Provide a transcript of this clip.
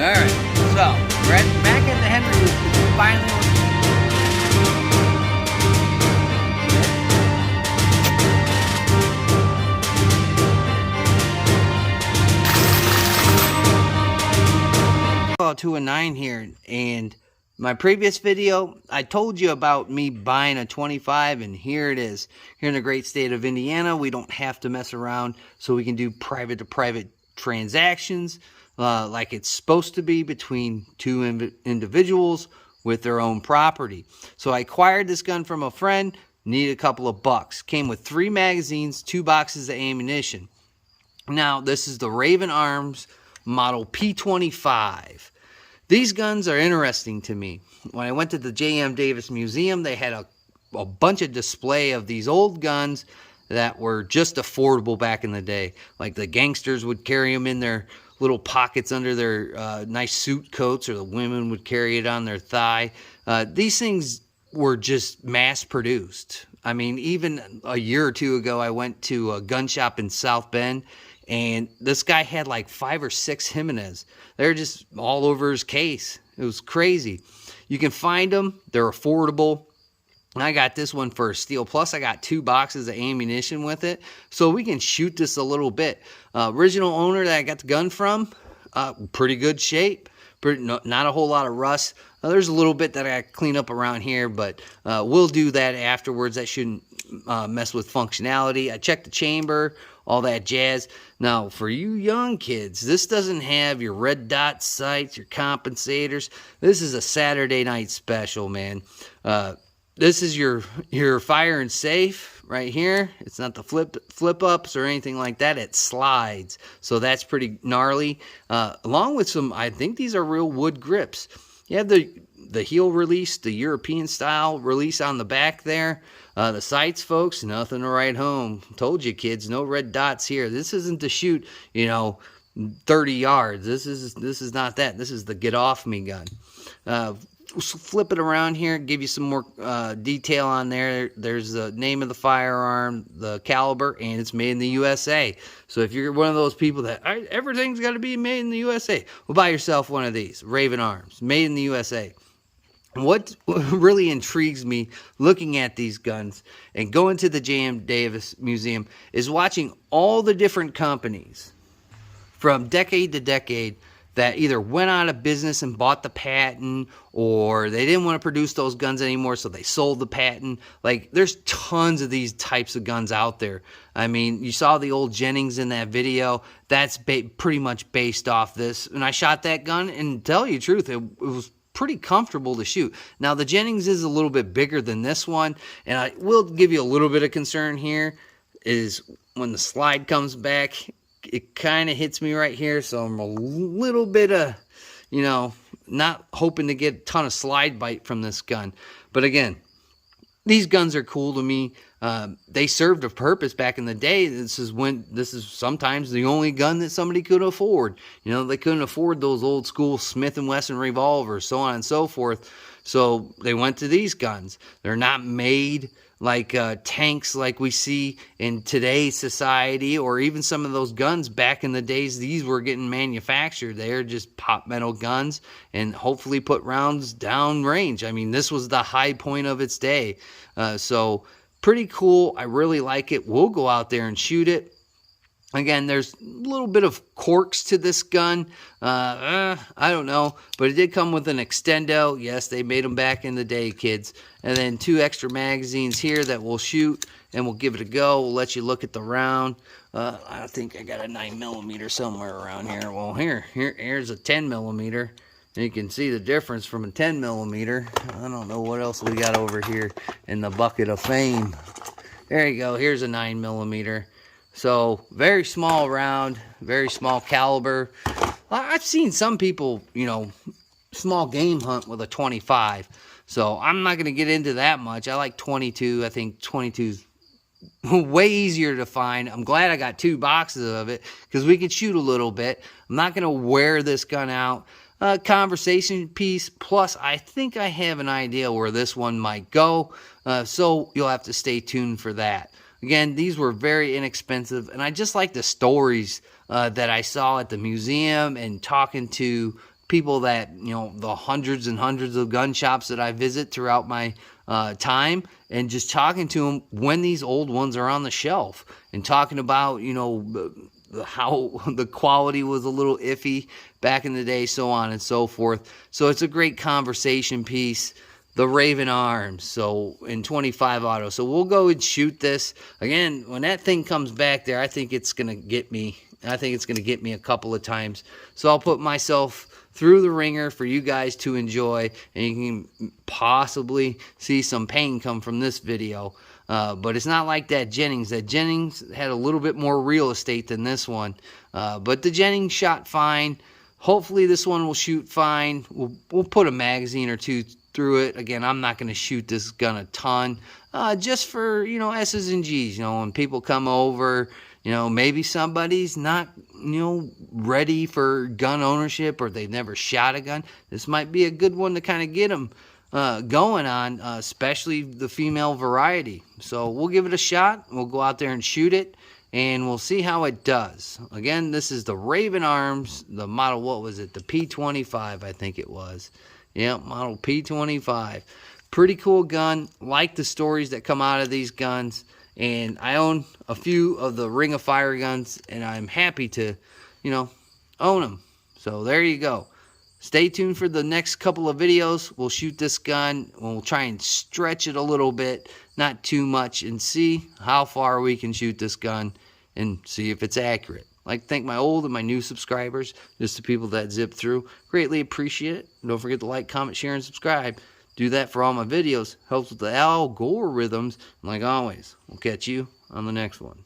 Alright, so we're back at the Henry finally. About 2 and 9 here, and my previous video I told you about me buying a 25, and here it is. Here in the great state of Indiana, we don't have to mess around, so we can do private to private transactions like it's supposed to be between two individuals with their own property. So I acquired this gun from a friend, needed a couple of bucks. Came with 3 magazines, 2 boxes of ammunition. Now this is the Raven Arms model P25. These guns are interesting to me. When I went to the J.M. Davis Museum, they had a bunch of display of these old guns that were just affordable back in the day. Like the gangsters would carry them in their little pockets under their nice suit coats, or the women would carry it on their thigh. These things were just mass produced. I mean, even a year or two ago, I went to a gun shop in South Bend, and this guy had like 5 or 6 Jimenez. They're just all over his case. It was crazy. You can find them. They're affordable. I got this one for a steal. Plus, I got 2 boxes of ammunition with it, so we can shoot this a little bit. Original owner that I got the gun from, pretty good shape. Not a whole lot of rust. There's a little bit that I clean up around here, but we'll do that afterwards. That shouldn't mess with functionality. I checked the chamber, all that jazz. Now, for you young kids, this doesn't have your red dot sights, your compensators. This is a Saturday night special, man. This is your fire and safe right here. It's not the flip ups or anything like that. It slides, so that's pretty gnarly. Along with some, I think these are real wood grips. You have the heel release, the European style release on the back there. The sights, folks, nothing to write home. Told you, kids, no red dots here. This isn't to shoot, 30 yards. This is not that. This is the get off me gun. Flip it around here, give you some more detail on there. There's the name of the firearm, the caliber, and it's made in the USA. So if you're one of those people that everything's got to be made in the USA, well, buy yourself one of these Raven Arms, made in the USA. What really intrigues me looking at these guns and going to the J.M. Davis Museum is watching all the different companies from decade to decade that either went out of business and bought the patent, or they didn't want to produce those guns anymore, so they sold the patent. Like, there's tons of these types of guns out there. I mean, you saw the old Jennings in that video. That's pretty much based off this. And I shot that gun, and to tell you the truth, it was pretty comfortable to shoot. Now, the Jennings is a little bit bigger than this one, and I will give you a little bit of concern here, is when the slide comes back, it kind of hits me right here, so I'm a little bit of, not hoping to get a ton of slide bite from this gun. But again, these guns are cool to me. They served a purpose back in the day. This is sometimes the only gun that somebody could afford. They couldn't afford those old school Smith & Wesson revolvers, so on and so forth. So they went to these guns. They're not made like tanks like we see in today's society, or even some of those guns back in the days these were getting manufactured. They're just pop metal guns and hopefully put rounds down range. I mean, this was the high point of its day. So pretty cool. I really like it. We'll go out there and shoot it. Again, there's a little bit of corks to this gun. I don't know, but it did come with an extendo. Yes, they made them back in the day, kids. And then 2 extra magazines here that we'll shoot, and we'll give it a go. We'll let you look at the round. I think I got a 9mm somewhere around here. Well, here's a 10mm. And you can see the difference from a 10mm. I don't know what else we got over here in the bucket of fame. There you go. Here's a 9mm. So, very small round, very small caliber. I've seen some people, small game hunt with a 25. So, I'm not going to get into that much. I like 22. I think 22's way easier to find. I'm glad I got 2 boxes of it, because we could shoot a little bit. I'm not going to wear this gun out. Conversation piece. Plus, I think I have an idea where this one might go. So, you'll have to stay tuned for that. Again, these were very inexpensive, and I just like the stories that I saw at the museum and talking to people that, you know, the hundreds and hundreds of gun shops that I visit throughout my time, and just talking to them when these old ones are on the shelf, and talking about, you know, how the quality was a little iffy back in the day, so on and so forth. So it's a great conversation piece. The Raven Arms, so in 25 auto. So we'll go and shoot this again. When that thing comes back there, I think it's gonna get me. I think it's gonna get me a couple of times. So I'll put myself through the ringer for you guys to enjoy, and you can possibly see some pain come from this video. But it's not like that Jennings. That Jennings had a little bit more real estate than this one. But the Jennings shot fine. Hopefully this one will shoot fine. We'll put a magazine or two through it. Again, I'm not going to shoot this gun a ton, just for, you know, S's and G's. You know, when people come over, you know, maybe somebody's not, you know, ready for gun ownership, or they've never shot a gun. This might be a good one to kind of get them going on, especially the female variety. So we'll give it a shot. We'll go out there and shoot it, and we'll see how it does. Again, this is the Raven Arms, the model, what was it? The P25, I think it was. Yep, model P25. Pretty cool gun. Like the stories that come out of these guns. And I own a few of the Ring of Fire guns, and I'm happy to, you know, own them. So there you go. Stay tuned for the next couple of videos. We'll shoot this gun. We'll try and stretch it a little bit, not too much, and see how far we can shoot this gun and see if it's accurate. I'd like to thank my old and my new subscribers, just the people that zip through. Greatly appreciate it. Don't forget to like, comment, share, and subscribe. Do that for all my videos. Helps with the algorithms. And like always, we'll catch you on the next one.